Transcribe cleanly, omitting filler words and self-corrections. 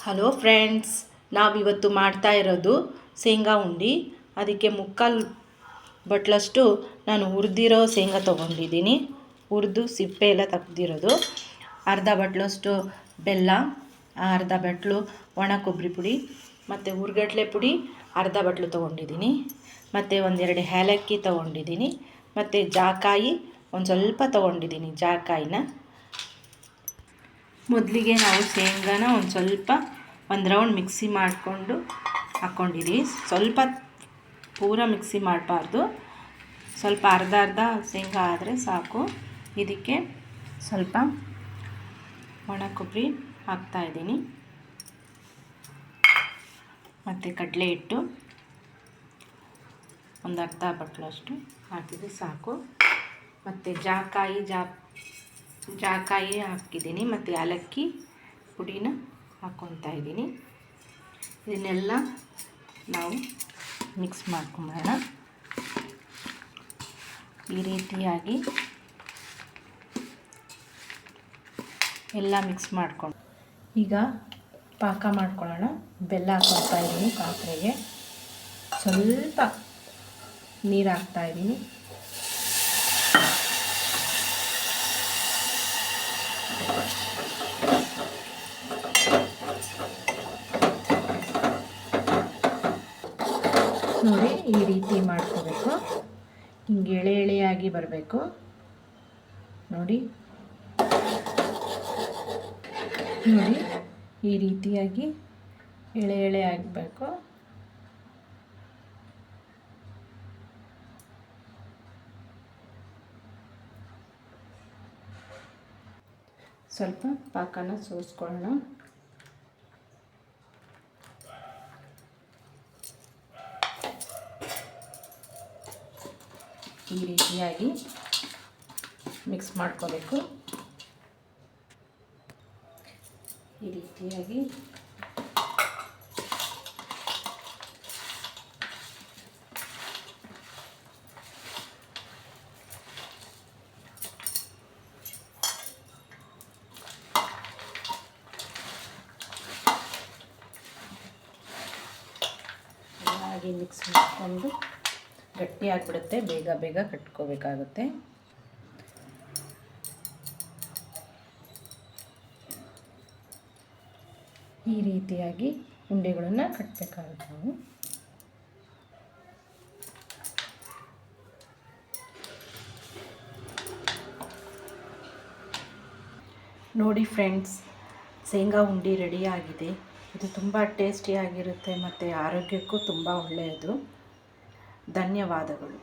Hello friends, ನಾವಿವತ್ತು ಮಾಡ್ತಾ ಇರೋದು ಶೇಂಗಾ ಉಂಡೆ. ಅದಕ್ಕೆ ಮುಕ್ಕಾಲು ಬಟ್ಲಷ್ಟು ನಾನು ಹುರಿದಿರೋ ಶೇಂಗಾ ತೊಗೊಂಡಿದ್ದೀನಿ. ಹುರಿದು ಸಿಪ್ಪೆ ಎಲ್ಲ ತೆಗ್ದಿರೋದು. ಅರ್ಧ ಬಟ್ಲಷ್ಟು ಬೆಲ್ಲ, ಅರ್ಧ ಬಟ್ಲು ಒಣ ಕೊಬ್ಬರಿ ಪುಡಿ ಮತ್ತು ಹುರ್ಗಡ್ಲೆ ಪುಡಿ ಅರ್ಧ ಬಟ್ಲು ತೊಗೊಂಡಿದ್ದೀನಿ. ಮತ್ತು ಒಂದೆರಡು ಏಲಕ್ಕಿ ತೊಗೊಂಡಿದ್ದೀನಿ. ಮತ್ತು ಜಾಕಾಯಿ ಒಂದು ಸ್ವಲ್ಪ ತೊಗೊಂಡಿದ್ದೀನಿ. ಜಾಕಾಯಿನ ಮೊದಲಿಗೆ ನಾವು ಶೇಂಗಾನ ಒಂದು ರೌಂಡ್ ಮಿಕ್ಸಿ ಮಾಡಿಕೊಂಡು ಹಾಕ್ಕೊಂಡಿದ್ದೀವಿ. ಸ್ವಲ್ಪ ಪೂರ ಮಿಕ್ಸಿ ಮಾಡಬಾರ್ದು, ಸ್ವಲ್ಪ ಅರ್ಧ ಶೇಂಗಾ ಆದರೆ ಸಾಕು. ಇದಕ್ಕೆ ಸ್ವಲ್ಪ ಒಣ ಕೊಬ್ಬರಿ ಹಾಕ್ತಾಯಿದ್ದೀನಿ ಮತ್ತು ಕಡಲೆ ಹಿಟ್ಟು ಒಂದು ಅರ್ಧ ಬಟ್ಲಷ್ಟು ಹಾಕಿದರೆ ಸಾಕು. ಮತ್ತು ಜಾಕಾಯಿ ಹಾಕಿದ್ದೀನಿ ಮತ್ತು ಏಲಕ್ಕಿ ಪುಡಿನ ಹಾಕ್ಕೊತಾ ಇದ್ದೀನಿ. ಇದನ್ನೆಲ್ಲ ನಾವು ಮಿಕ್ಸ್ ಮಾಡ್ಕೊಂಬೋಣ. ಈ ರೀತಿಯಾಗಿ ಎಲ್ಲ ಮಿಕ್ಸ್ ಮಾಡ್ಕೊಂಡು ಈಗ ಪಾಕ ಮಾಡ್ಕೊಳ್ಳೋಣ. ಬೆಲ್ಲ ಹಾಕ್ಕೊತಾ ಇದ್ದೀನಿ. ಪಾತ್ರೆಗೆ ಸ್ವಲ್ಪ ನೀರು ಹಾಕ್ತಾಯಿದ್ದೀನಿ. ನೋಡಿ, ಈ ರೀತಿ ಮಾಡ್ಕೋಬೇಕು. ಹಿಂಗೆ ಎಳೆಯಾಗಿ ಬರಬೇಕು. ನೋಡಿ ಈ ರೀತಿಯಾಗಿ ಎಳೆ ಆಗಬೇಕು. ಸ್ವಲ್ಪ ಪಾಕನ ಸೋಸ್ಕೊಳ್ಳೋಣ. ಈ ರೀತಿಯಾಗಿ ಮಿಕ್ಸ್ ಮಾಡ್ಕೋಬೇಕು. ಈ ರೀತಿಯಾಗಿ ಮಿಕ್ಸ್ ಮಾಡಿಕೊಂಡು ಗಟ್ಟಿ ಆಗಿಬಿಡುತ್ತೆ. ಬೇಗ ಕಟ್ಕೋಬೇಕಾಗುತ್ತೆ. ಈ ರೀತಿಯಾಗಿ ಉಂಡೆಗಳನ್ನು ಕಟ್ಟಬೇಕಾಗುತ್ತೆ ನಾವು. ನೋಡಿ ಫ್ರೆಂಡ್ಸ್, ಶೇಂಗಾ ಉಂಡೆ ರೆಡಿಯಾಗಿದೆ. ಇದು ತುಂಬ ಟೇಸ್ಟಿಯಾಗಿರುತ್ತೆ ಮತ್ತು ಆರೋಗ್ಯಕ್ಕೂ ತುಂಬ ಒಳ್ಳೆಯದು. ಧನ್ಯವಾದಗಳು.